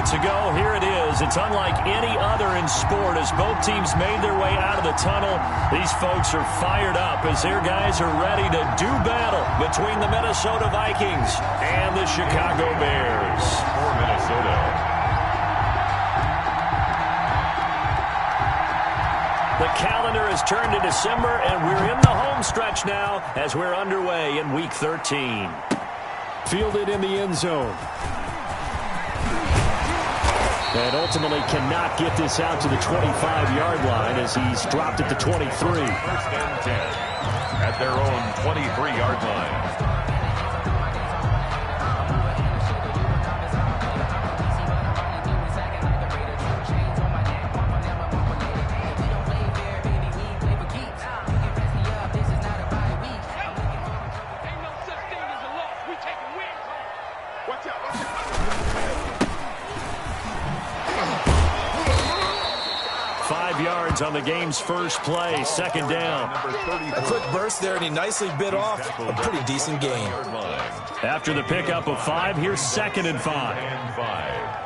moments ago, here it is. It's unlike any other in sport as both teams made their way out of the tunnel. These folks are fired up as their guys are ready to do battle between the Minnesota Vikings and the Chicago Bears. For Minnesota. The calendar has turned to December, and we're in the home stretch now as we're underway in Week 13. Fielded in the end zone. And ultimately cannot get this out to the 25-yard line as he's dropped at the 23. First and 10 at their own 23-yard line. On the game's first play, second down. A quick burst there, and he nicely bit off a pretty decent gain. After the pickup of 5, here's second and 5.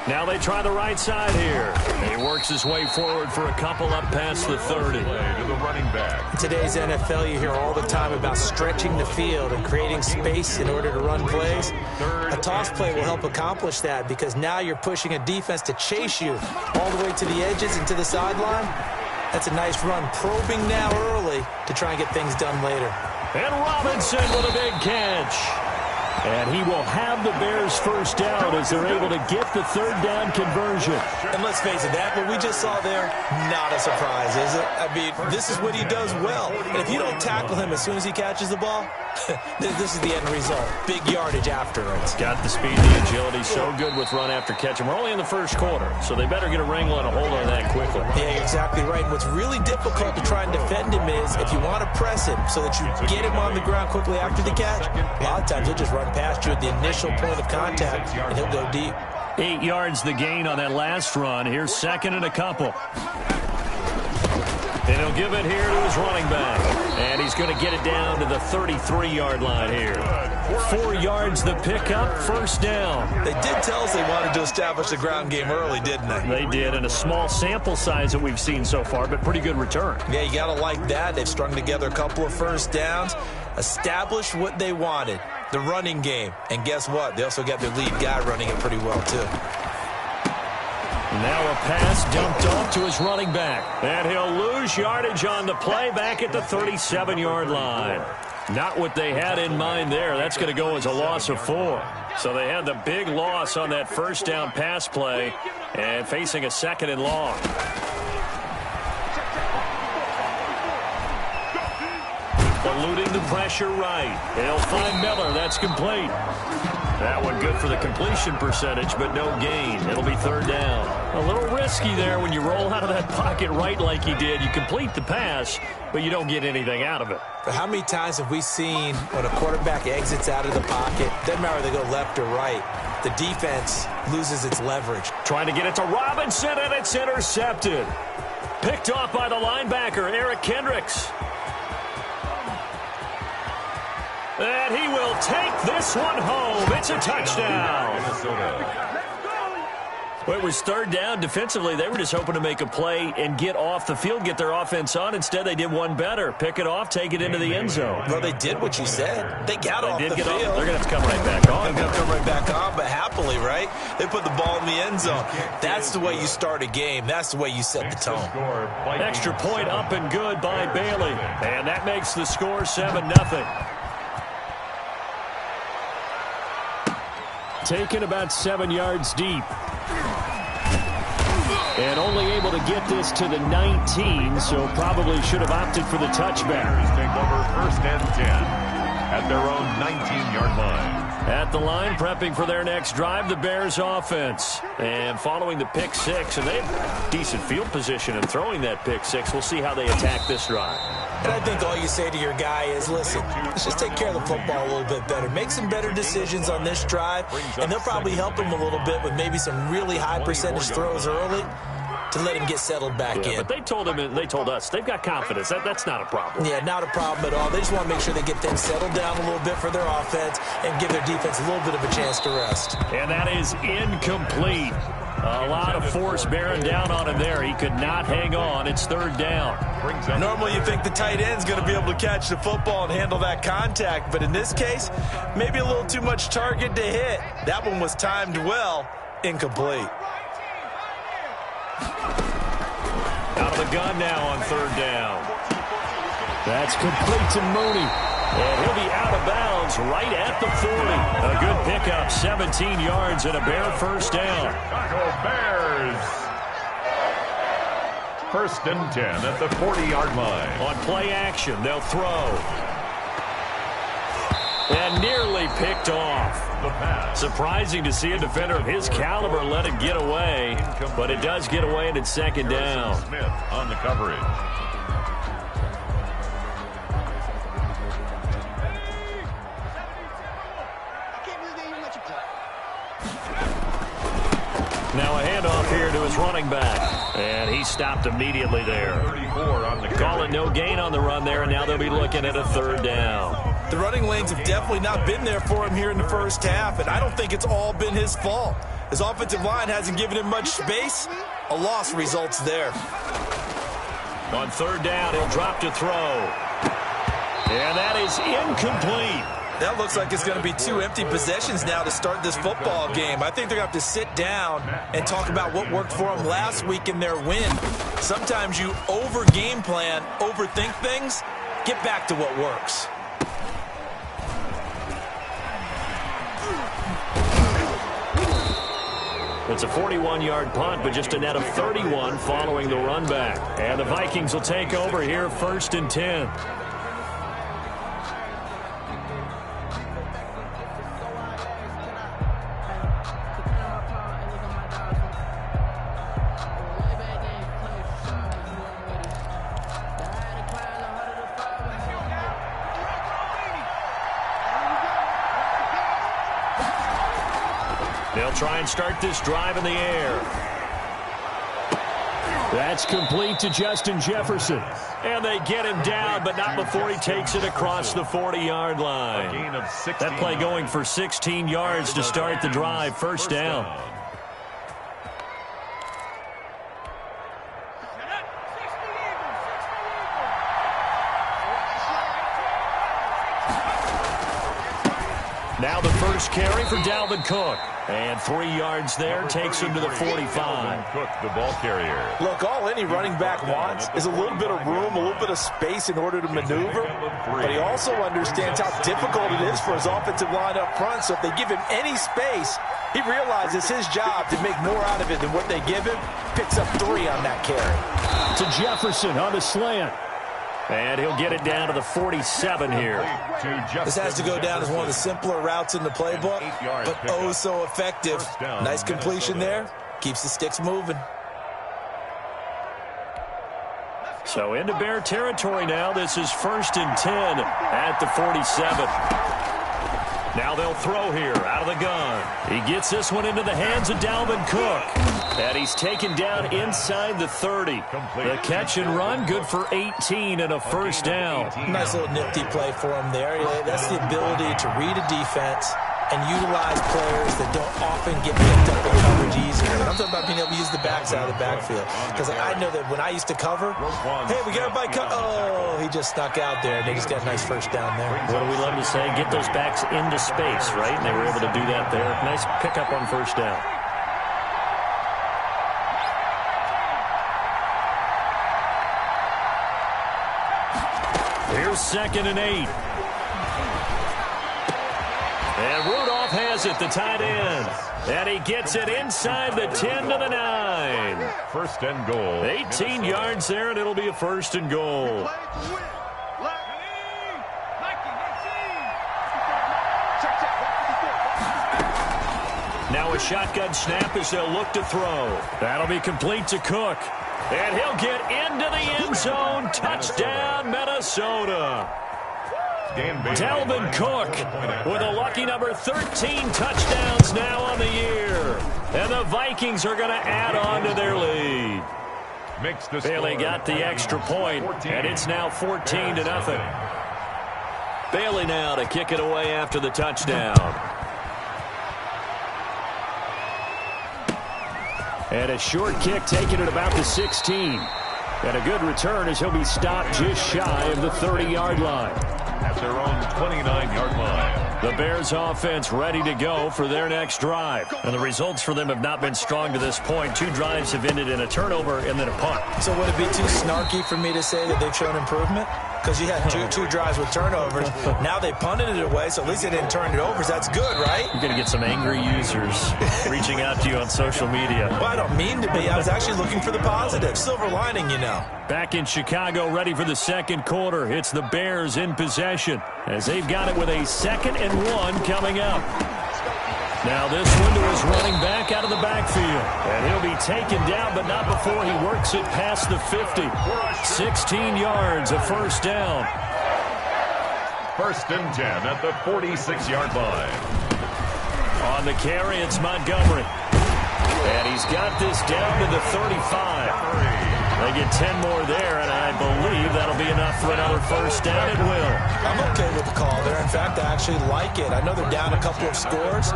Now they try the right side here. He works his way forward for a couple up past the 30. To the running back. In today's NFL, you hear all the time about stretching the field and creating space in order to run plays. A toss play will help accomplish that because now you're pushing a defense to chase you all the way to the edges and to the sideline. That's a nice run, probing now early to try and get things done later. And Robinson with a big catch. And he will have the Bears first down as they're able to get the third down conversion. And let's face it, that what we just saw there, not a surprise, is it? I mean, this is what he does well. And if you don't tackle him as soon as he catches the ball, this is the end result. Big yardage afterwards. Got the speed, the agility, so good with run after catch. And we're only in the first quarter, so they better get a wrangle and a hold on that quickly. Yeah, exactly right. And what's really difficult to try and defend him is if you want to press him so that you get him on the ground quickly after the catch, a lot of times he'll just run past you at the initial point of contact, and he'll go deep. 8 yards the gain on that last run. Here's second and a couple. And he'll give it here to his running back. And he's going to get it down to the 33-yard line here. 4 yards the pickup, first down. They did tell us they wanted to establish the ground game early, didn't they? They did, and a small sample size that we've seen so far, but pretty good return. Yeah, you got to like that. They've strung together a couple of first downs, established what they wanted, the running game. And guess what? They also got their lead guy running it pretty well, too. Now a pass dumped off to his running back. And he'll lose yardage on the play back at the 37-yard line. Not what they had in mind there. That's going to go as a loss of 4. So they had the big loss on that first down pass play and facing a second and long. Eluding the pressure right. He'll find Miller. That's complete. That one good for the completion percentage, but no gain. It'll be third down. A little risky there when you roll out of that pocket right like he did. You complete the pass, but you don't get anything out of it. But how many times have we seen when a quarterback exits out of the pocket, doesn't matter whether they go left or right, the defense loses its leverage. Trying to get it to Robinson, and it's intercepted. Picked off by the linebacker, Eric Kendricks. And he will take this one home. It's a touchdown. Well, it was third down. Defensively, they were just hoping to make a play and get off the field, get their offense on. Instead, they did one better. Pick it off, take it into the end zone. Well, they did what you said. They got off the field. They're going to have to come right back on. They're going to come right back on, but happily, right? They put the ball in the end zone. That's the way you start a game. That's the way you set the tone. Extra point up and good by Bailey. And that makes the score 7-0. Taken about 7 yards deep. And only able to get this to the 19, so probably should have opted for the touchback. Take over first and 10 at their own 19-yard line. At the line, prepping for their next drive, the Bears offense. And following the pick six, and they have decent field position in throwing that pick six. We'll see how they attack this drive. And I think all you say to your guy is, listen, let's just take care of the football a little bit better. Make some better decisions on this drive, and they'll probably help him a little bit with maybe some really high percentage throws early. to let him get settled back in. But they told us they've got confidence. That's not a problem. Yeah, not a problem at all. They just want to make sure they get things settled down a little bit for their offense and give their defense a little bit of a chance to rest. And that is incomplete. A lot of force bearing down on him there. He could not hang on. It's third down. Normally you think the tight end's going to be able to catch the football and handle that contact, but in this case, maybe a little too much target to hit. That one was timed well. Incomplete. Out of the gun now on third down. That's complete to Mooney. And he'll be out of bounds right at the 40. A good pickup, 17 yards and a Bear first down. Chicago Bears. First and 10 at the 40-yard line. On play action, they'll throw. And nearly picked off. The pass. Surprising to see a defender of his caliber let it get away, but it does get away and it's second down. Smith on the coverage. Now a handoff here to his running back. And he stopped immediately there. 34 on the Call it no gain on the run there, and now they'll be looking at a third down. The running lanes have definitely not been there for him here in the first half, and I don't think it's all been his fault. His offensive line hasn't given him much space. A loss results there. On third down, he'll drop to throw. And that is incomplete. That looks like it's going to be two empty possessions now to start this football game. I think they're going to have to sit down and talk about what worked for them last week in their win. Sometimes you over-game plan, overthink things, get back to what works. It's a 41-yard punt, but just a net of 31 following the run back. And the Vikings will take over here first and 10. They'll try and start this drive in the air. That's complete to Justin Jefferson. And they get him down, but not before he takes it across the 40-yard line. That play going for 16 yards to start the drive. First down. Now the first carry for Dalvin Cook. And 3 yards there takes him to the 45. Cook, the ball carrier. Look, all any running back wants is a little bit of room, a little bit of space in order to maneuver. But he also understands how difficult it is for his offensive line up front. So if they give him any space, he realizes his job to make more out of it than what they give him. Picks up 3 on that carry. To Jefferson on the slant. And he'll get it down to the 47 here. This has to go down as one of the simpler routes in the playbook, but oh so effective. Nice completion there. Keeps the sticks moving. So into Bear territory now. This is first and 10 at the 47. Now they'll throw here out of the gun. He gets this one into the hands of Dalvin Cook. And he's taken down inside the 30. The catch and run, good for 18 and a first down. Nice little nifty play for him there. That's the ability to read a defense and utilize players that don't often get picked up in coverage easily. And I'm talking about being able to use the backside of the backfield. Because I know that when I used to cover, hey, we got everybody cover. Oh, he just snuck out there, and they just got a nice first down there. What do we love to say? Get those backs into space, right? And they were able to do that there. Nice pickup on first down. Here's second and 8. And Rudolph has it, the tight end. And he gets it inside the 10 to the 9. First and goal. 18 yards there, and it'll be a first and goal. Now a shotgun snap as they'll look to throw. That'll be complete to Cook. And he'll get into the end zone. Touchdown, Minnesota. Dalvin Cook with a lucky number 13 touchdowns now on the year. And the Vikings are going to add on to their lead. makes the Bailey got the extra point, and it's now 14-0. Bailey now to kick it away after the touchdown. And a short kick taken at about the 16. And a good return as he'll be stopped just shy of the 30-yard line. At their own 29-yard line. The Bears offense ready to go for their next drive. And the results for them have not been strong to this point. 2 drives have ended in a turnover and then a punt. So would it be too snarky for me to say that they've shown improvement? Because you had two drives with turnovers. Now they punted it away, so at least they didn't turn it over. So that's good, right? You're going to get some angry users reaching out to you on social media. Well, I don't mean to be. I was actually looking for the positive. Silver lining, you know. Back in Chicago, ready for the second quarter. It's the Bears in possession as they've got it with a 2nd and 1 coming up. Now this one to his running back out of the backfield. And he'll be taken down, but not before he works it past the 50. 16 yards, a first down. 1st and 10 at the 46-yard line. On the carry, it's Montgomery. And he's got this down to the 35. They get 10 more there, and I believe that'll be enough for another first down. It will. I'm okay with the call there. In fact, I actually like it. I know they're down a couple of scores,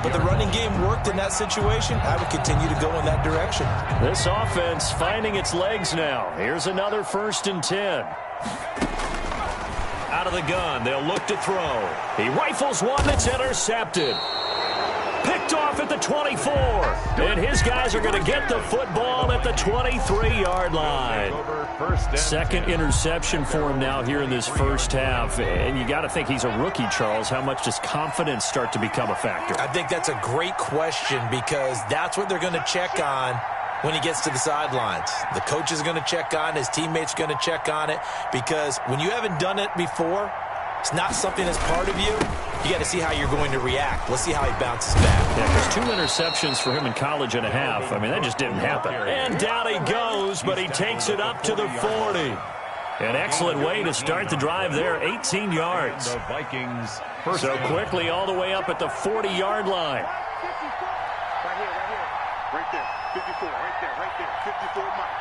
but the running game worked in that situation. I would continue to go in that direction. This offense finding its legs now. Here's another 1st and 10. Out of the gun, they'll look to throw. He rifles one that's intercepted. Picked off at the 24. And his guys are going to get the football at the 23-yard line. 2nd interception for him now here in this first half. And you got to think he's a rookie, Charles. How much does confidence start to become a factor? I think that's a great question because that's what they're going to check on when he gets to the sidelines. The coach is going to check on, his teammates are going to check on it, because when you haven't done it before, it's not something that's part of you. You got to see how you're going to react. Let's see how he bounces back. Yeah, because 2 interceptions for him in college and a half. I mean, that just didn't happen. And down he goes, but he takes it up to the 40. An excellent way to start the drive there, 18 yards. The Vikings so quickly all the way up at the 40-yard line. Right there, 54, right there, 54 miles.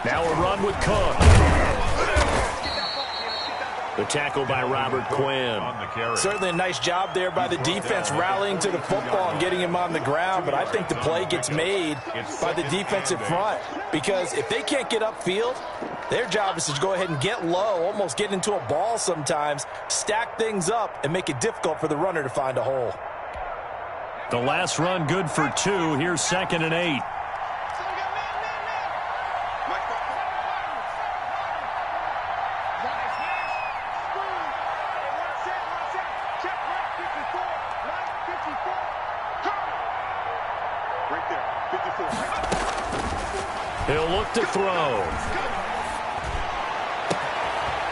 Now a run with Cook. The tackle by Robert Quinn. Certainly a nice job there by the defense rallying to the football and getting him on the ground, but I think the play gets made by the defensive front because if they can't get upfield, their job is to go ahead and get low, almost get into a ball sometimes, stack things up, and make it difficult for the runner to find a hole. The last run good for 2. Here's 2nd and 8. He'll look to throw.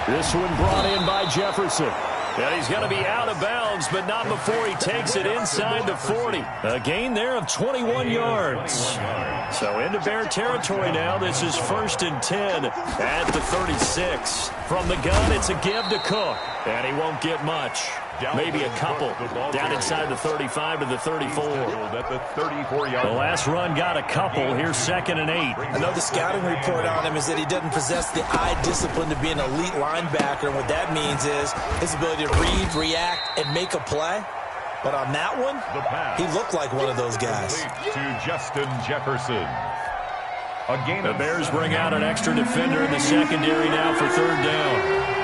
This one brought in by Jefferson. And he's going to be out of bounds, but not before he takes it inside the 40. A gain there of 21 yards. So into Bear territory now. This is 1st and 10 at the 36. From the gun, it's a give to Cook. And he won't get much. Maybe a couple. Down inside the 35 to the 34. The last run got a couple. Here's 2nd and 8. I know the scouting report on him is that he doesn't possess the eye discipline to be an elite linebacker. And what that means is his ability to read, react, and make a play. But on that one, he looked like one of those guys. To Justin Jefferson. The Bears bring out an extra defender in the secondary now for 3rd down.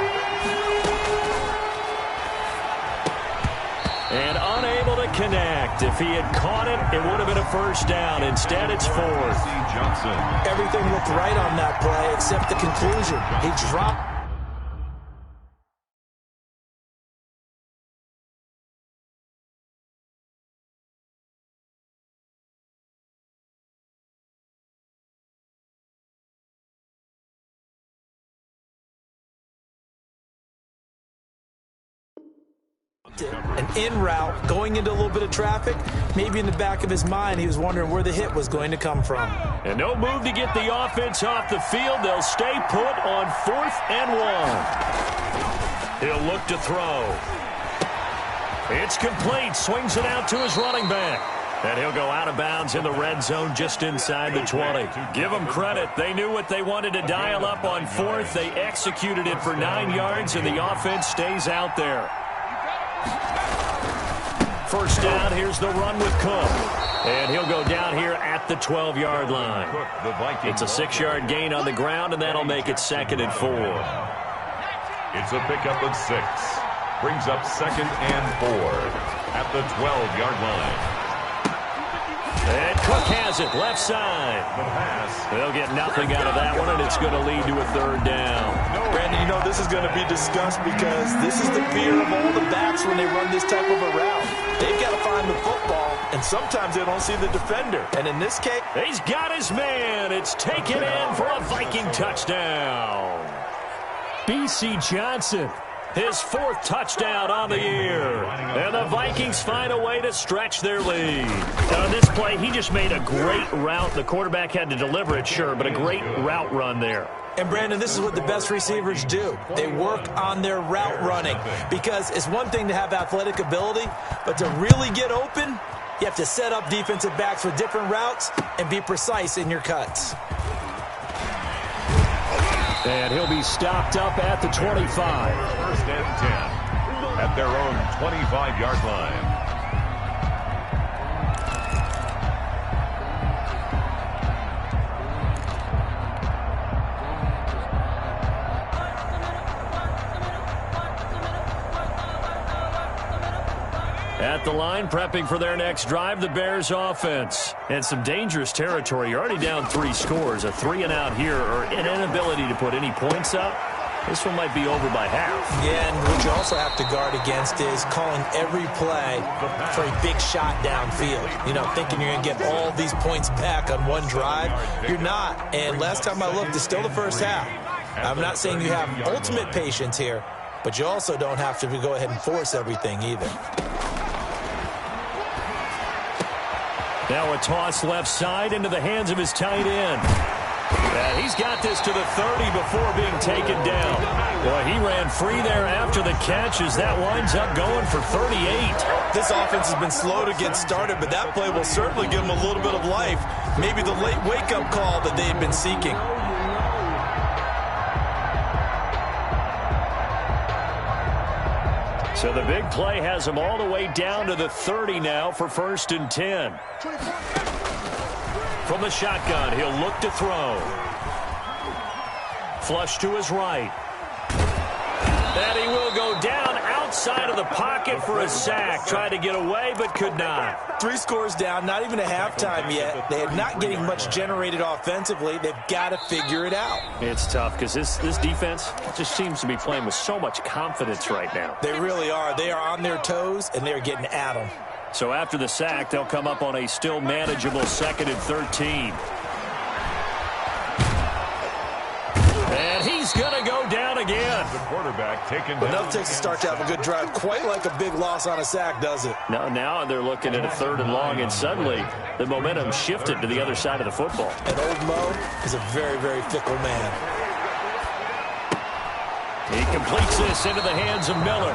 And unable to connect. If he had caught it, it would have been a first down. Instead, it's 4th. Everything looked right on that play except the conclusion. He dropped. An in route, going into a little bit of traffic. Maybe in the back of his mind, he was wondering where the hit was going to come from. And no move to get the offense off the field. They'll stay put on 4th and 1. He'll look to throw. It's complete. Swings it out to his running back. And he'll go out of bounds in the red zone just inside the 20. Give them credit. They knew what they wanted to dial up on fourth. They executed it for 9 yards, and the offense stays out there. First down, here's the run with Cook. And he'll go down here at the 12-yard line. It's a 6-yard gain on the ground, and that'll make it 2nd and 4. It's a pickup of 6. Brings up 2nd and 4 at the 12-yard line. And Cook has it, left side. They'll get nothing out of that one, and it's going to lead to a 3rd down. Brandon, you know this is going to be discussed because this is the fear of all the backs when they run this type of a route. They've got to find the football, and sometimes they don't see the defender. And in this case, he's got his man. It's taken in for a Viking touchdown. B.C. Johnson, his 4th touchdown on the year. And the Vikings find a way to stretch their lead. On this play, he just made a great route. The quarterback had to deliver it, sure, but a great route run there. and Brandon, this is what the best receivers do. They work on their route running, because it's one thing to have athletic ability, but to really get open, you have to set up defensive backs with different routes and be precise in your cuts. And he'll be stopped up at the 25. 1st and 10 at their own 25-yard line. At the line, prepping for their next drive, the Bears offense. And some dangerous territory. You're already down 3 scores. A 3-and-out here, or an inability to put any points up. This one might be over by half. Yeah, and what you also have to guard against is calling every play for a big shot downfield. You know, thinking you're going to get all these points back on one drive. You're not. And last time I looked, it's still the first half. I'm not saying you have ultimate patience here, but you also don't have to go ahead and force everything either. Now a toss left side into the hands of his tight end. And he's got this to the 30 before being taken down. Boy, he ran free there after the catch as that winds up going for 38. This offense has been slow to get started, but that play will certainly give them a little bit of life. Maybe the late wake-up call that they had been seeking. So the big play has him all the way down to the 30 now for 1st and 10. From the shotgun, he'll look to throw. Flush to his right. And he will go down outside of the pocket for a sack. Tried to get away, but could not. 3 scores down, not even a halftime yet. They are not getting much generated offensively. They've got to figure it out. It's tough because this defense just seems to be playing with so much confidence right now. They really are. They are on their toes, and they're getting at them. So after the sack, they'll come up on a still manageable 2nd and 13. And he's going to go down again. The quarterback taken But down. enough takes to start to have a good drive. Quite like a big loss on a sack, does it? Now they're looking at a 3rd and long, and suddenly the momentum shifted to the other side of the football. And old Mo is a very, very fickle man. He completes this into the hands of Miller.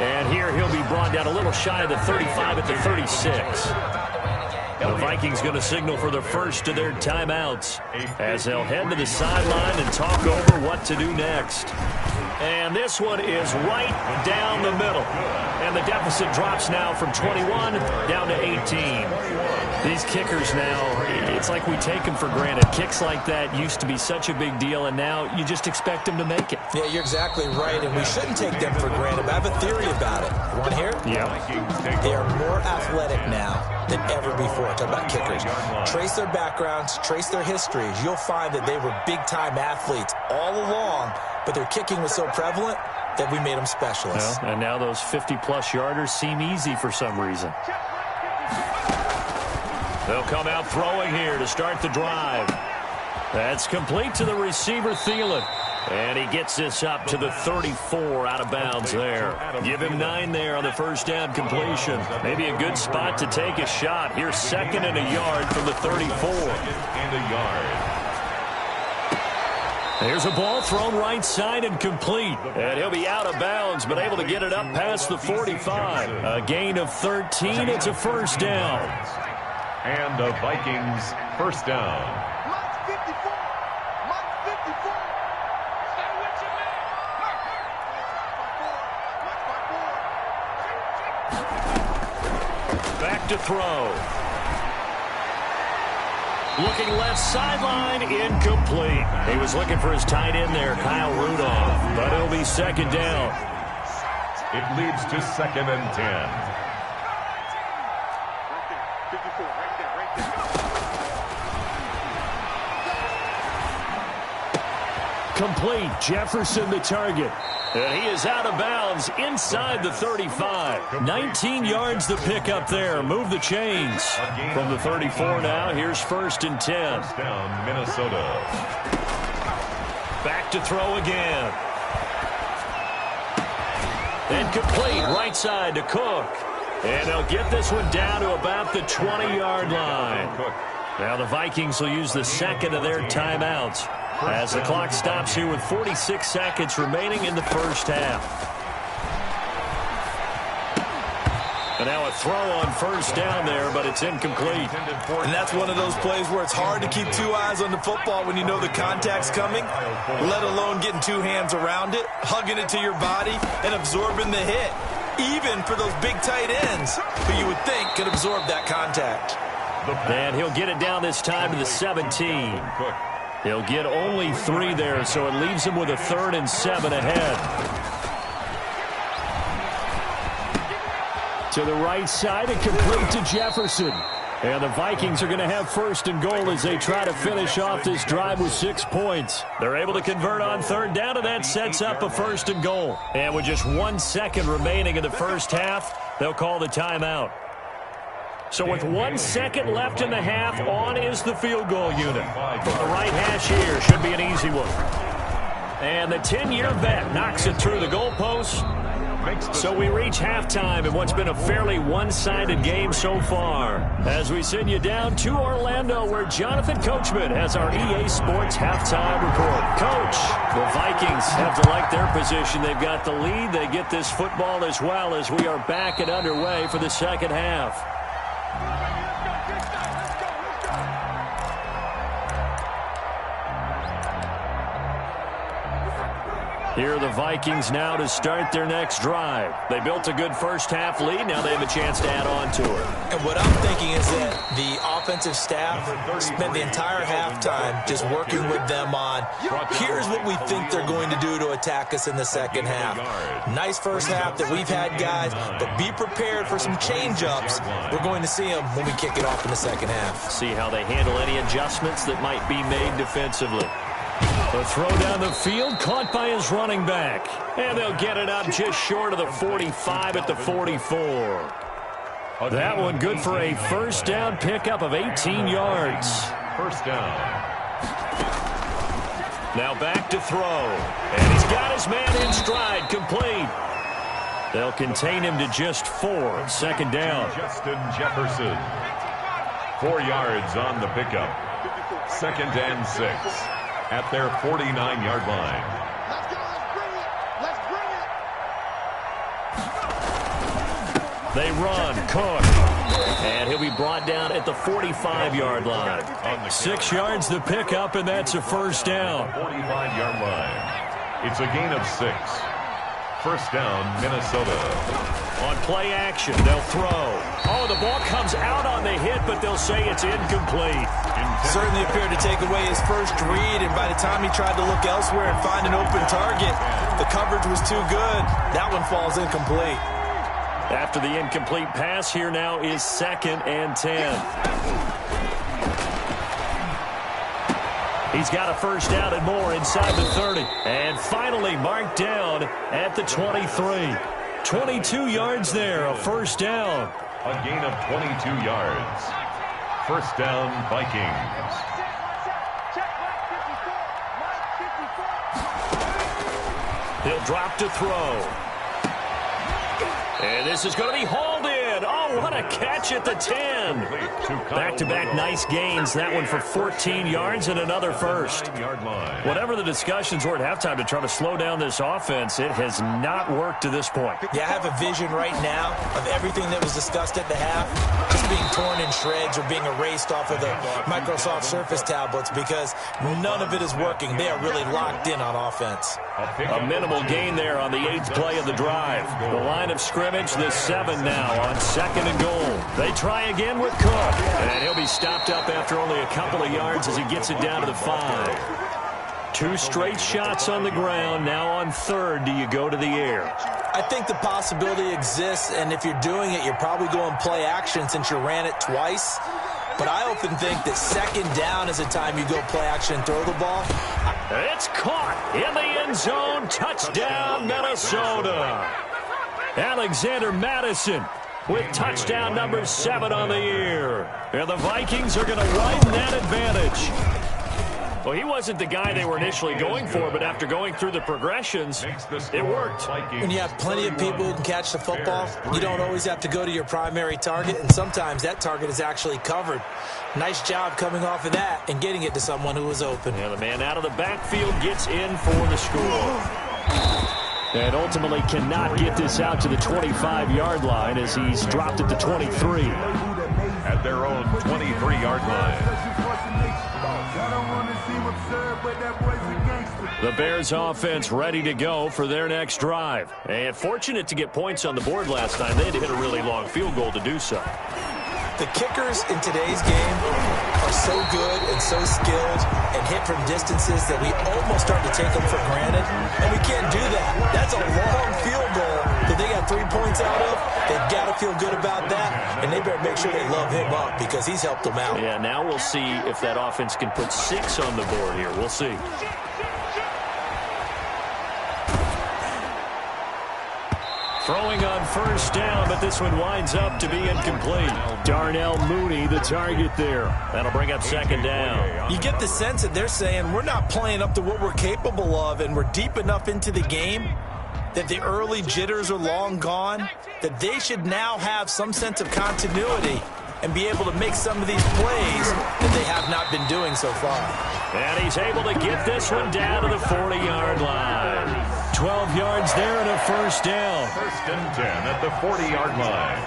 And here he'll be brought down a little shy of the 35 at the 36. The Vikings going to signal for the first of their timeouts as they'll head to the sideline and talk over what to do next. And this one is right down the middle. And the deficit drops now from 21 down to 18. These kickers now, it's like we take them for granted. Kicks like that used to be such a big deal, and now you just expect them to make it. Yeah, you're exactly right, and we shouldn't take them for granted. But I have a theory about it. You want to hear it? Yeah. They are more athletic now than ever before. Talk about kickers. Trace their backgrounds, trace their histories. You'll find that they were big-time athletes all along, but their kicking was so prevalent that we made them specialists. Well, and now those 50-plus yarders seem easy for some reason. They'll come out throwing here to start the drive. That's complete to the receiver, Thielen. And he gets this up to the 34 out of bounds there. Give him 9 there on the first down completion. Maybe a good spot to take a shot. Here's 2nd and a yard from the 34. And a yard. There's a ball thrown right side and complete. And he'll be out of bounds, but able to get it up past the 45. A gain of 13. It's a first down. And a Vikings first down. Mark 54. Mark 54. Stay with you, man. Back to throw. Looking left sideline, incomplete. He was looking for his tight end there, Kyle Rudolph, but it'll be second down. It leads to 2nd and 10. Right there. 54. Right there. Right there. Complete. Jefferson the target. And he is out of bounds inside the 35. 19 yards the pick up there. Move the chains. From the 34 now, here's 1st and 10. First down, Minnesota. Back to throw again. And complete. Right side to Cook. And they'll get this one down to about the 20-yard line. Now the Vikings will use the second of their timeouts as the clock stops here with 46 seconds remaining in the first half. And now a throw on first down there, but it's incomplete. And that's one of those plays where it's hard to keep two eyes on the football when you know the contact's coming, let alone getting two hands around it, hugging it to your body, and absorbing the hit. Even for those big tight ends who you would think could absorb that contact. And he'll get it down this time to the 17. He'll get only 3 there, so it leaves him with a 3rd and 7 ahead. To the right side and complete to Jefferson. And the Vikings are going to have 1st and goal as they try to finish off this drive with 6 points. They're able to convert on 3rd down, and that sets up a 1st and goal. And with just 1 second remaining in the first half, they'll call the timeout. So with 1 second left in the half, on is the field goal unit. From the right hash here, should be an easy one. And the 10-year vet knocks it through the goalpost. So we reach halftime in what's been a fairly one-sided game so far. As we send you down to Orlando, where Jonathan Coachman has our EA Sports halftime report. Coach, the Vikings have to like their position. They've got the lead. They get this football as well as we are back and underway for the second half. Here are the Vikings now to start their next drive. They built a good first-half lead. Now they have a chance to add on to it. And what I'm thinking is that the offensive staff spent the entire halftime just working with them on, here's what we think they're going to do to attack us in the second half. Nice first half that we've had, guys, but be prepared for some change-ups. We're going to see them when we kick it off in the second half. See how they handle any adjustments that might be made defensively. The throw down the field, caught by his running back. And they'll get it up just short of the 45 at the 44. That one good for a first down pickup of 18 yards. First down. Now back to throw. And he's got his man in stride, complete. They'll contain him to just 4. Second down. Justin Jefferson. 4 yards on the pickup. 2nd and 6. At their 49-yard line. Let's go. Let's bring it. Let's bring it. They run. Cook. And he'll be brought down at the 45-yard line. 6 yards the pickup, and that's a first down. 45-yard line. It's a gain of 6. First down, Minnesota. On play action, they'll throw. Oh, the ball comes out on the hit, but they'll say it's incomplete. Certainly appeared to take away his first read, and by the time he tried to look elsewhere and find an open target, the coverage was too good. That one falls incomplete. After the incomplete pass, here now is 2nd and 10. He's got a first down and more inside the 30. And finally marked down at the 23. 22 yards there, a first down. A gain of 22 yards. First down, Vikings. He'll drop to throw. And this is going to be hauled in. Oh, Oh, what a catch at the 10. Back-to-back nice gains. That one for 14 yards and another first. Whatever the discussions were at halftime to try to slow down this offense, it has not worked to this point. Yeah, I have a vision right now of everything that was discussed at the half just being torn in shreds or being erased off of the Microsoft Surface tablets because none of it is working. They are really locked in on offense. A minimal gain there on the 8th play of the drive. The line of scrimmage, the 7 now on 2nd and goal. They try again with Cook, and he'll be stopped up after only a couple of yards as he gets it down to the 5. 2 straight shots on the ground. Now on 3rd, do you go to the air? I think the possibility exists, and if you're doing it, you're probably going play action since you ran it twice. But I often think that 2nd down is the time you go play action and throw the ball. It's caught in the end zone. Touchdown, Minnesota. Alexander Madison with touchdown number 7 on the year. And the Vikings are going to widen that advantage. Well, he wasn't the guy they were initially going for, but after going through the progressions, it worked. When you have plenty of people who can catch the football, you don't always have to go to your primary target, and sometimes that target is actually covered. Nice job coming off of that and getting it to someone who was open. Yeah, the man out of the backfield gets in for the score. And ultimately cannot get this out to the 25-yard line as he's dropped it to 23. At their own 23-yard line. The Bears offense ready to go for their next drive. And fortunate to get points on the board last time. They had to hit a really long field goal to do so. The kickers in today's game are so good and so skilled and hit from distances that we almost start to take them for granted. And we can't do that. That's a long field goal that they got 3 points out of. They've got to feel good about that. And they better make sure they love him up because he's helped them out. Yeah, now we'll see if that offense can put 6 on the board here. We'll see. Throwing on 1st down, but this one winds up to be incomplete. Darnell Mooney, the target there. That'll bring up 2nd down. You get the sense that they're saying we're not playing up to what we're capable of, and we're deep enough into the game that the early jitters are long gone, that they should now have some sense of continuity and be able to make some of these plays that they have not been doing so far. And he's able to get this one down to the 40-yard line. 12 yards there and a 1st down. 1st and 10 at the 40-yard line.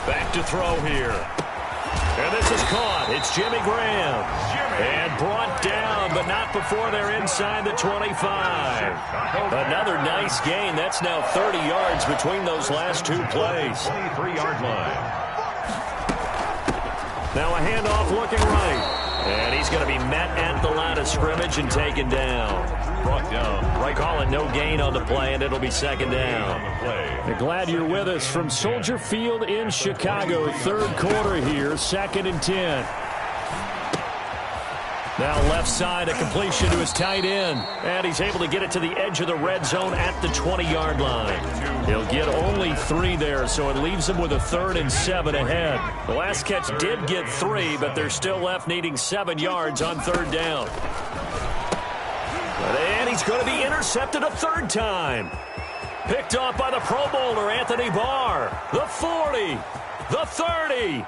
Back to throw here. And this is caught. It's Jimmy Graham. And brought down, but not before they're inside the 25. Another nice gain. That's now 30 yards between those last 2 plays. 23-yard line. Now a handoff looking right. And he's going to be met at the line of scrimmage and taken down. Brought down. Right. Calling no gain on the play, and it'll be 2nd down. We're glad you're with us from Soldier Field in Chicago. 3rd quarter here, 2nd and 10. Now left side, a completion to his tight end. And he's able to get it to the edge of the red zone at the 20-yard line. He'll get only 3 there, so it leaves him with a 3rd and 7 ahead. The last catch did get 3, but they're still left needing 7 yards on 3rd down. And he's going to be intercepted a 3rd time. Picked off by the Pro Bowler, Anthony Barr. The 40, the 30.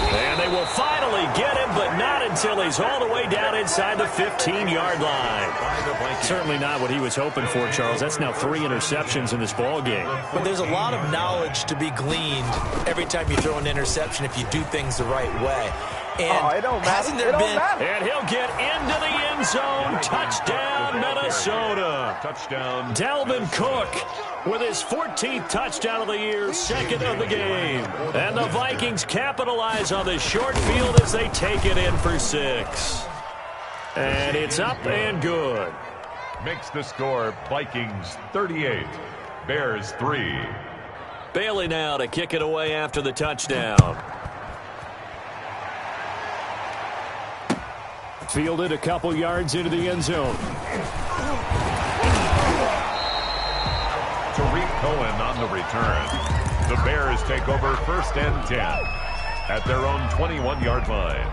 And they will finally get him, but not until he's all the way down inside the 15-yard line. Certainly not what he was hoping for, Charles. That's now 3 interceptions in this ball game. But there's a lot of knowledge to be gleaned every time you throw an interception if you do things the right way. And it don't matter. hasn't there been... And he'll get into the end zone. Touchdown, Minnesota. Touchdown. Dalvin Cook with his 14th touchdown of the year, 2nd of the game. And the Vikings capitalize on the short field as they take it in for 6. And it's up and good. Makes the score Vikings 38, Bears 3. Bailey now to kick it away after the touchdown. Fielded a couple yards into the end zone. Tariq Cohen on the return. The Bears take over 1st and 10 at their own 21-yard line.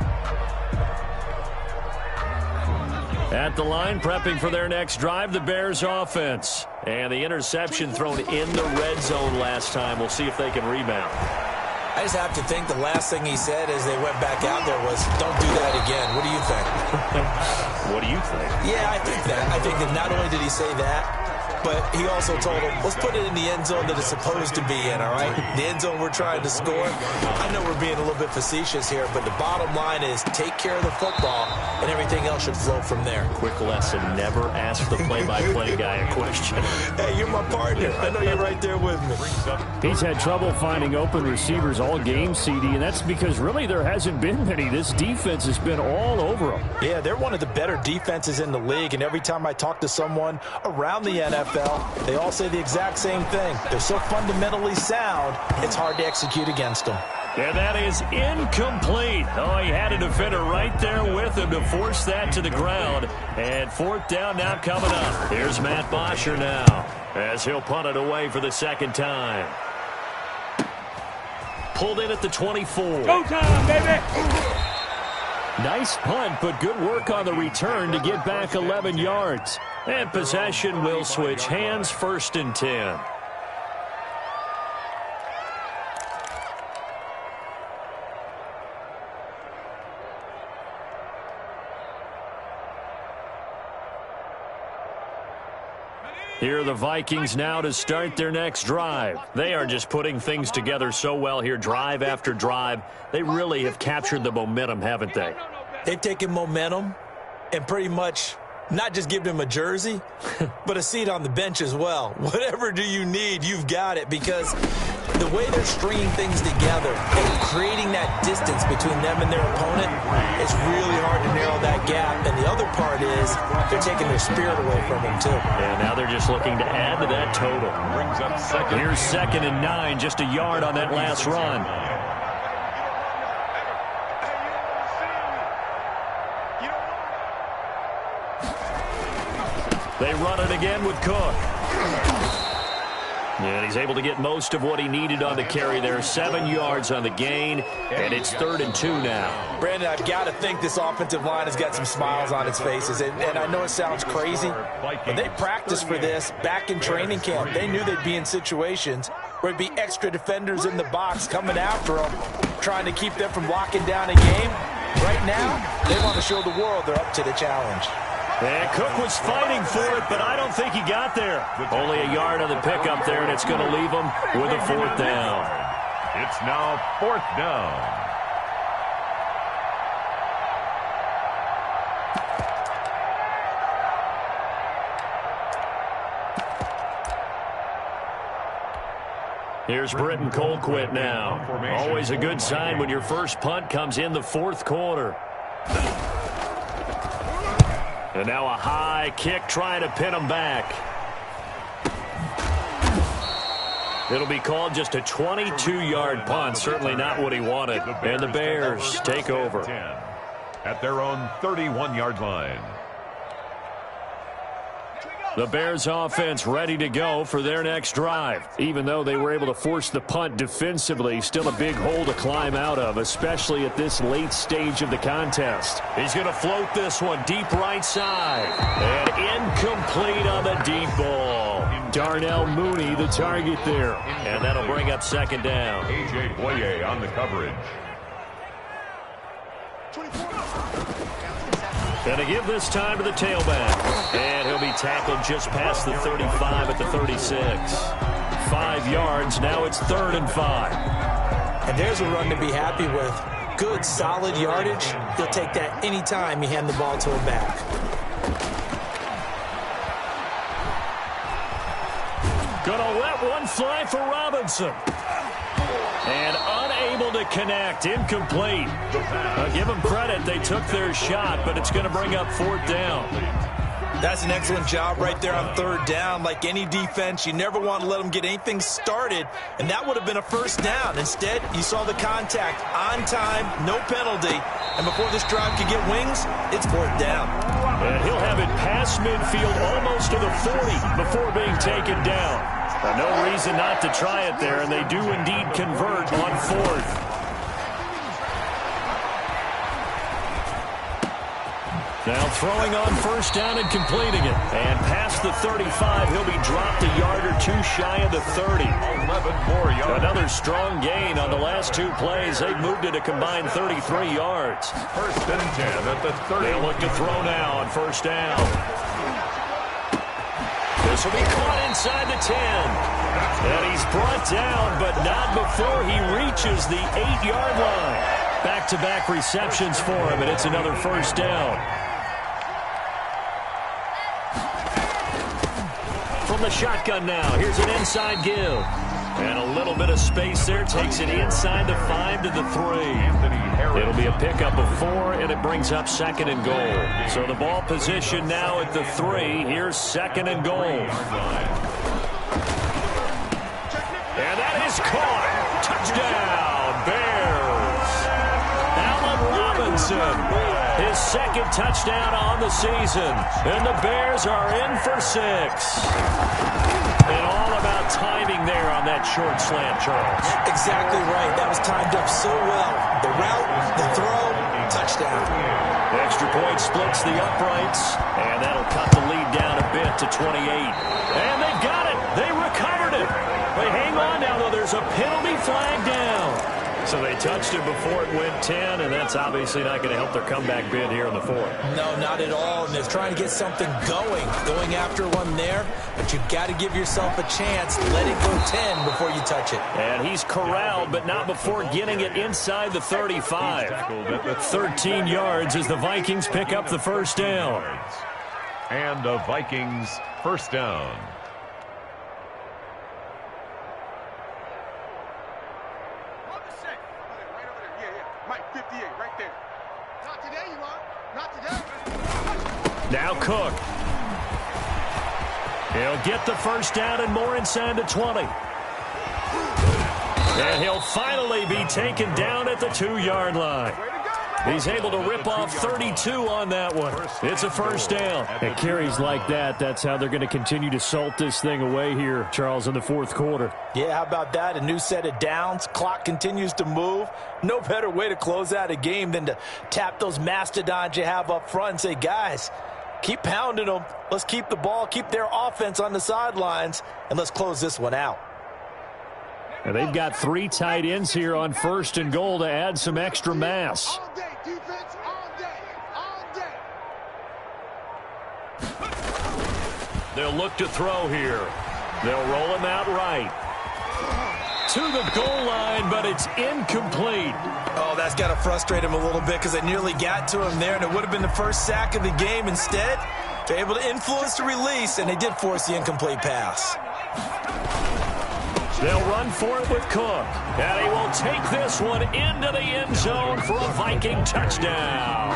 At the line, prepping for their next drive, the Bears offense. And the interception thrown in the red zone last time. We'll see if they can rebound. I just have to think the last thing he said as they went back out there was, don't do that again. What do you think? What do you think? Yeah, I think that. I think that not only did he say that, but he also told him, let's put it in the end zone that it's supposed to be in, all right? The end zone we're trying to score. I know we're being a little bit facetious here, but the bottom line is take care of the football, and everything else should flow from there. Quick lesson, never ask the play-by-play guy a question. Hey, you're my partner. I know you're right there with me. He's had trouble finding open receivers all game, CD, and that's because really there hasn't been many. This defense has been all over him. Yeah, they're one of the better defenses in the league, and every time I talk to someone around the NFL, they all say the exact same thing. They're so fundamentally sound, it's hard to execute against them. And that is incomplete. Oh, he had a defender right there with him to force that to the ground. And fourth down now coming up. Here's Matt Bosher now as he'll punt it away for the second time. Pulled in at the 24. Go time, baby! Nice punt, but good work on the return to get back 11 yards. And possession will switch hands, 1st and 10. Here are the Vikings now to start their next drive. They are just putting things together so well here, drive after drive. They really have captured the momentum, haven't they? They've taken momentum and pretty much not just given him a jersey, but a seat on the bench as well. Whatever do you need, you've got it, because the way they're stringing things together and creating that distance between them and their opponent, it's really hard to narrow that gap. And the other part is they're taking their spirit away from them, too. And now they're just looking to add to that total. Brings up second. Here's 2nd and 9, just a yard on that last run. They run it again with Cook. And he's able to get most of what he needed on the carry there. 7 yards on the gain, and it's 3rd and 2 now. Brandon, I've got to think this offensive line has got some smiles on its faces. And I know it sounds crazy, but they practiced for this back in training camp. They knew they'd be in situations where there'd be extra defenders in the box coming after them, trying to keep them from locking down a game. Right now, they want to show the world they're up to the challenge. And Cook was fighting for it, but I don't think he got there. Only a yard on the pickup there, and it's going to leave him with a 4th down. It's now 4th down. Here's Britton Colquitt now. Always a good sign when your first punt comes in the 4th quarter. And now a high kick trying to pin him back. It'll be called just a 22-yard punt. Certainly not what he wanted. And the Bears take over at their own 31-yard line. The Bears offense ready to go for their next drive. Even though they were able to force the punt defensively, still a big hole to climb out of, especially at this late stage of the contest. He's going to float this one deep right side. And incomplete on the deep ball. Darnell Mooney the target there. And that'll bring up 2nd down. A.J. Boye on the coverage. Going to give this time to the tailback. And he'll be tackled just past the 35 at the 36. 5 yards. Now it's 3rd and 5. And there's a run to be happy with. Good, solid yardage. He'll take that anytime you hand the ball to him back. Gonna let one fly for Robinson. And unable to connect. Incomplete. I'll give them credit. They took their shot, but it's going to bring up 4th down. That's an excellent job right there on 3rd down. Like any defense, you never want to let them get anything started, and that would have been a 1st down. Instead, you saw the contact on time, no penalty, and before this drive could get wings, it's 4th down. And he'll have it past midfield almost to the 40 before being taken down. No reason not to try it there, and they do indeed convert on 4th. Now throwing on first down and completing it. And past the 35, he'll be dropped a yard or two shy of the 30. 11 more yards. Another strong gain on the last two plays. They've moved it a combined 33 yards. First and 10 at the 30. They'll look to throw now on first down. This will be caught inside the 10. And he's brought down, but not before he reaches the 8-yard line. Back-to-back receptions for him, and it's another first down. From the shotgun now, here's an inside give. And a little bit of space there, takes it inside the 5 to the 3. It'll be a pickup of 4, and it brings up second and goal. So the ball position now at the 3. Here's second and goal. And that is caught. Touchdown, Bears. Allen Robinson. His second touchdown on the season. And the Bears are in for 6. And all about timing there on that short slant, Charles. Exactly right. That was timed up so well. The route, the throw, touchdown. Extra point splits the uprights, and that'll cut the lead down a bit to 28. And they've got it. They recovered it. They hang on now, though. There's a penalty flag down. So they touched it before it went 10, and that's obviously not going to help their comeback bid here in the 4th. No, not at all. And they're trying to get something going after one there. But you've got to give yourself a chance. Let it go 10 before you touch it. And he's corralled, but not before getting it inside the 35. 13 yards as the Vikings pick up the first down. And the Vikings first down. Now Cook. He'll get the first down and more inside the 20. And he'll finally be taken down at the 2-yard line. He's able to rip off 32 on that one. It's a first down. At carries like that, that's how they're going to continue to salt this thing away here, Charles, in the 4th quarter. Yeah, how about that? A new set of downs. Clock continues to move. No better way to close out a game than to tap those mastodons you have up front and say, guys, keep pounding them. Let's keep the ball, keep their offense on the sidelines, and let's close this one out. And they've got 3 tight ends here on first and goal to add some extra mass. All day, defense, all day, all day. They'll look to throw here. They'll roll him out right. To the goal line, but it's incomplete. Oh, that's got to frustrate him a little bit because they nearly got to him there, and it would have been the first sack of the game. Instead, they're able to influence the release, and they did force the incomplete pass. They'll run for it with Cook. And he will take this one into the end zone for a Viking touchdown.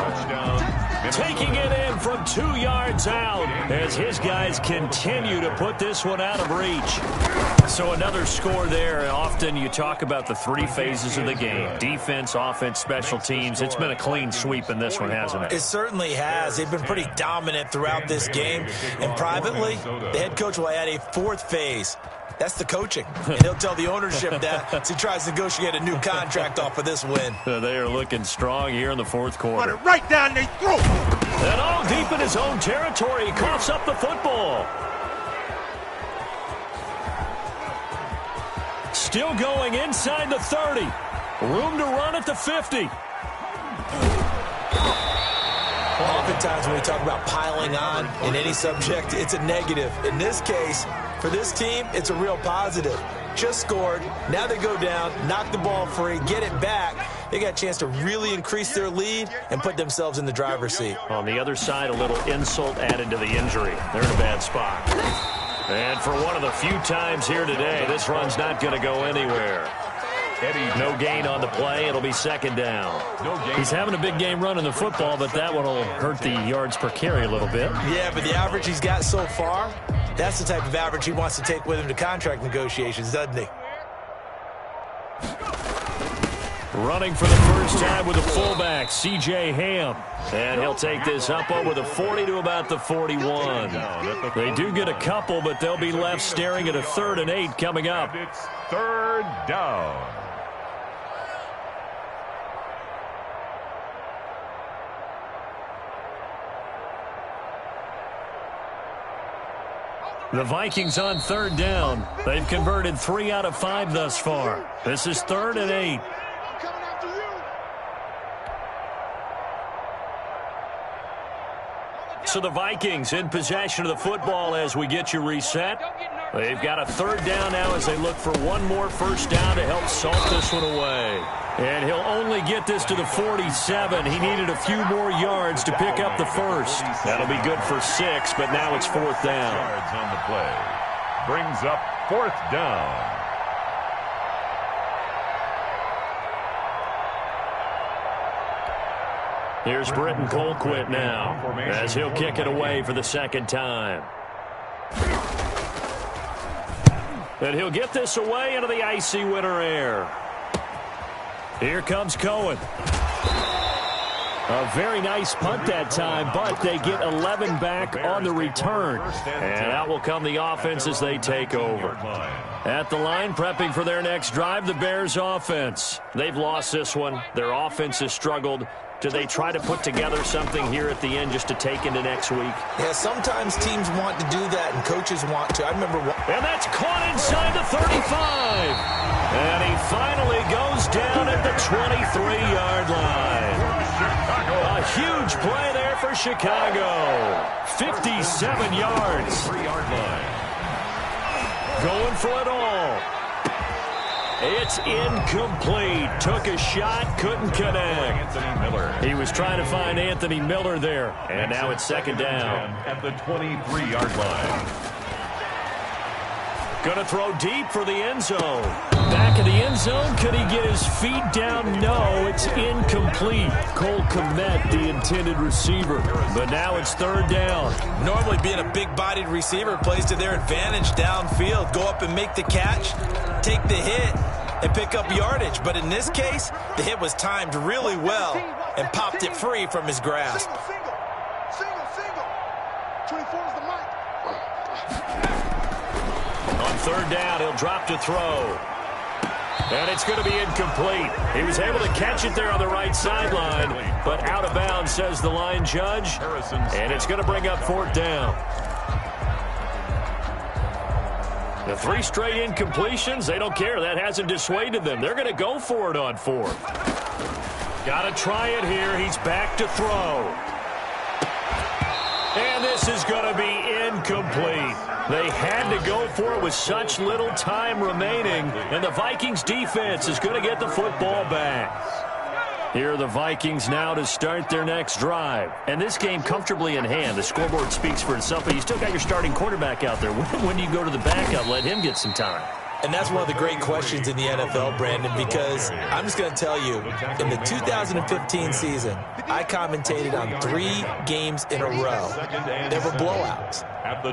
Taking it in from 2 yards out as his guys continue to put this one out of reach. So another score there. Often you talk about the 3 phases of the game. Defense, offense, special teams. It's been a clean sweep in this one, hasn't it? It certainly has. They've been pretty dominant throughout this game. And privately, the head coach will add a 4th phase. That's the coaching. And he'll tell the ownership that as he tries to negotiate a new contract off of this win. They are looking strong here in the 4th quarter. Run it right down their throat. And all deep in his own territory, he coughs up the football. Still going inside the 30. Room to run at the 50. Oftentimes when we talk about piling on in any subject, it's a negative. In this case, for this team, it's a real positive. Just scored. Now they go down, knock the ball free, get it back. They got a chance to really increase their lead and put themselves in the driver's seat. On the other side, a little insult added to the injury. They're in a bad spot. And for one of the few times here today, this run's not going to go anywhere. No gain on the play. It'll be second down. He's having a big game running the football, but that one will hurt the yards per carry a little bit. Yeah, but the average he's got so far, that's the type of average he wants to take with him to contract negotiations, doesn't he? Running for the first time with a fullback, C.J. Ham. And he'll take this up over the 40 to about the 41. They do get a couple, but they'll be left staring at a 3rd and 8 coming up. It's 3rd down. The Vikings on third down. They've converted 3 out of 5 thus far. This is 3rd and 8. Coming after you. So the Vikings in possession of the football as we get you reset. They've got a 3rd down now as they look for one more first down to help salt this one away. And he'll only get this to the 47. He needed a few more yards to pick up the first. That'll be good for 6, but now it's 4th down. Yards on the play. Brings up 4th down. Here's Britton Colquitt now as he'll kick it away for the 2nd time. And he'll get this away into the icy winter air. Here comes Cohen. A very nice punt that time, but they get 11 back on the return. And out will come the offense as they take over. At the line, prepping for their next drive, the Bears offense. They've lost this one. Their offense has struggled. Do they try to put together something here at the end just to take into next week? Yeah, sometimes teams want to do that and coaches want to. I remember. And that's caught inside the 35. And he finally goes down at the 23-yard line. A huge play there for Chicago. 57 yards. 3-yard line. Going for it all. It's incomplete. Took a shot, couldn't connect. Anthony Miller. He was trying to find Anthony Miller there. And now it's 2nd down. At the 23-yard line. Going to throw deep for the end zone. Back of the end zone. Could he get his feet down? No, it's incomplete. Cole Kmet, the intended receiver. But now it's 3rd down. Normally being a big-bodied receiver plays to their advantage downfield. Go up and make the catch, take the hit, and pick up yardage. But in this case, the hit was timed really well and popped it free from his grasp. Single. 24 is the mic. On 3rd down, he'll drop to throw. And it's going to be incomplete. He was able to catch it there on the right sideline, but out of bounds, says the line judge. And it's going to bring up 4th down. The 3 straight incompletions, they don't care. That hasn't dissuaded them. They're going to go for it on 4th. Got to try it here. He's back to throw. And this is going to be incomplete. They had to go for it with such little time remaining, and the Vikings defense is going to get the football back. Here are the Vikings now to start their next drive. And this game comfortably in hand. The scoreboard speaks for itself, but you still got your starting quarterback out there. When do you go to the backup, let him get some time? And that's one of the great questions in the NFL, Brandon, because I'm just going to tell you, in the 2015 season, I commentated on 3 games in a row. There were blowouts.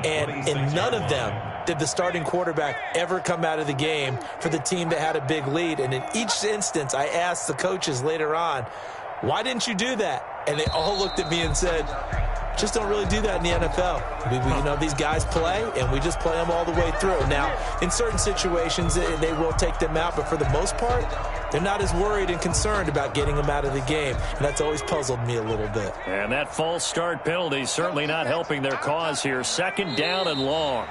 And in none of them did the starting quarterback ever come out of the game for the team that had a big lead. And in each instance, I asked the coaches later on, why didn't you do that? And they all looked at me and said, just don't really do that in the NFL. These guys play, and we just play them all the way through. Now, in certain situations, they will take them out, but for the most part, they're not as worried and concerned about getting them out of the game, and that's always puzzled me a little bit. And that false start penalty certainly not helping their cause here. 2nd down and long.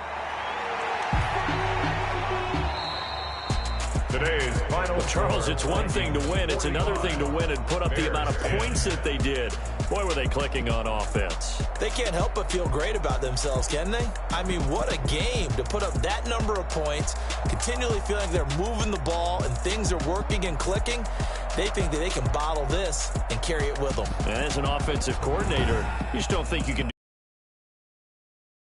Today's final. Charles, it's one thing to win. It's another thing to win and put up the amount of points that they did. Boy, were they clicking on offense. They can't help but feel great about themselves, can they? I mean, what a game to put up that number of points, continually feeling they're moving the ball and things are working and clicking. They think that they can bottle this and carry it with them. And as an offensive coordinator, you just don't think you can do